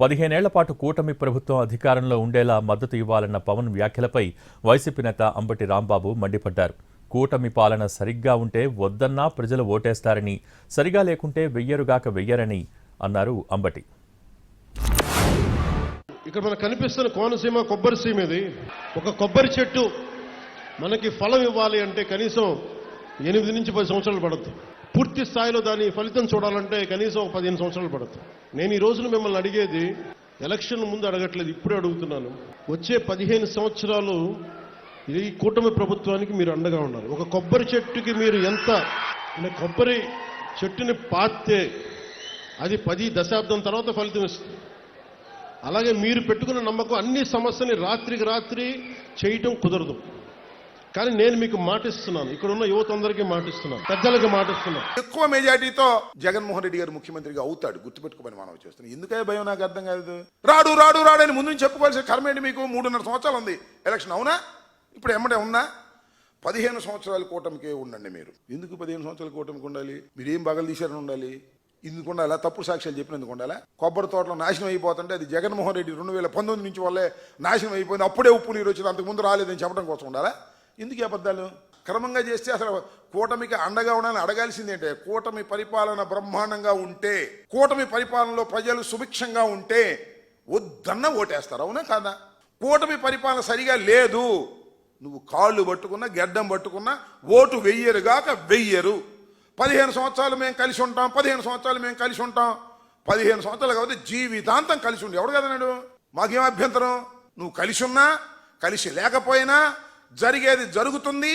15 ఏళ్ల పాటు కూటమి ప్రభుత్వం అధికారంలో ఉండేలా మద్దతు ఇవ్వాలన్న పవన్ వ్యాఖ్యలపై వైసీపీ నేత అంబటి రాంబాబు మండిపడ్డారు. కూటమి పాలన సరిగ్గా ఉంటే వద్దన్నా ప్రజలు ఓటేస్తారని, సరిగా లేకుంటే వెయ్యరుగాక వెయ్యరని అన్నారు అంబటి. ఇక్కడ మనకు కనిపిస్తున్న కోనసీమ కొబ్బరి సీమ ఇది. ఒక కొబ్బరి చెట్టు మనకి ఫలం ఇవ్వాలి అంటే కనీసం 8 నుంచి 10 సంవత్సరాలు పడుతుంది. పూర్తి స్థాయిలో దాని ఫలితం చూడాలంటే కనీసం 15 సంవత్సరాలు పడుతుంది. నేను ఈ రోజున మిమ్మల్ని అడిగేది ఎలక్షన్ ముందు అడగట్లేదు, ఇప్పుడే అడుగుతున్నాను. వచ్చే 15 సంవత్సరాలు ఈ కూటమి ప్రభుత్వానికి మీరు అండగా ఉండాలి. ఒక కొబ్బరి చెట్టుకి మీరు ఎంత కొబ్బరి చెట్టుని పాతే అది 10 దశాబ్దం తర్వాత ఫలితం ఇస్తుంది. అలాగే మీరు పెట్టుకున్న నమ్మకం అన్ని సమస్యని రాత్రికి రాత్రి చేయటం కుదరదు. కానీ నేను మీకు మాటిస్తున్నాను, ఇక్కడ ఉన్న యువత అందరికీ మాటిస్తున్నాను, పెద్దలకు మాటిస్తున్నాను. ఎక్కువ మెజార్టీతో జగన్మోహన్ రెడ్డి గారు ముఖ్యమంత్రిగా అవుతాడు, గుర్తుపెట్టుకోమని మనం చేస్తున్నాం. ఎందుకే భయం నాకు అర్థం కాదు. రాడు రాడు రాడు అని ముందు చెప్పుకోవాల్సిన కర్మ ఏంటి? మీకు 3.5 సంవత్సరాలు ఉంది ఎలక్షన్, అవునా? ఇప్పుడు ఎమ్మడే ఉన్నా 15 సంవత్సరాల కూటమికే ఉండండి. మీరు ఎందుకు 15 సంవత్సరాల కూటమికి ఉండాలి? మీరేం బగలు తీశారని ఉండాలి? ఎందుకు ఉండాలా? తప్పుడు సాక్ష్యాలు చెప్పినందుకు ఉండాలా? కొబ్బరి తోటలో నాశనం అయిపోతుంటే అది జగన్మోహన్ రెడ్డి 2019 నుంచి వల్లే నాశనం అయిపోయింది, అప్పుడే ఉప్పు నీరు వచ్చింది, అంతకుముందు రాలేదని చెప్పడం కోసం ఉండాలా? ఎందుకు అబద్ధాలు? క్రమంగా చేస్తే అసలు కూటమికి అండగా ఉండాలని అడగాల్సింది ఏంటంటే, కూటమి పరిపాలన బ్రహ్మాండంగా ఉంటే, కూటమి పరిపాలనలో ప్రజలు సుభిక్షంగా ఉంటే వద్దన్న ఓటేస్తారు, అవునా కాదా? కూటమి పరిపాలన సరిగా లేదు, నువ్వు కాళ్ళు పట్టుకున్నా గెడ్డం పట్టుకున్నా ఓటు వెయ్యరుగాక వెయ్యరు. 15 సంవత్సరాలు మేము కలిసి ఉంటాం, 15 సంవత్సరాలు మేము కలిసి ఉంటాం. 15 సంవత్సరాలు కాబట్టి జీవితాంతం కలిసి ఉండి ఎవడు కదన్నాడు? మాకేం అభ్యంతరం? నువ్వు కలిసి ఉన్నా కలిసి లేకపోయినా జరిగేది జరుగుతుంది.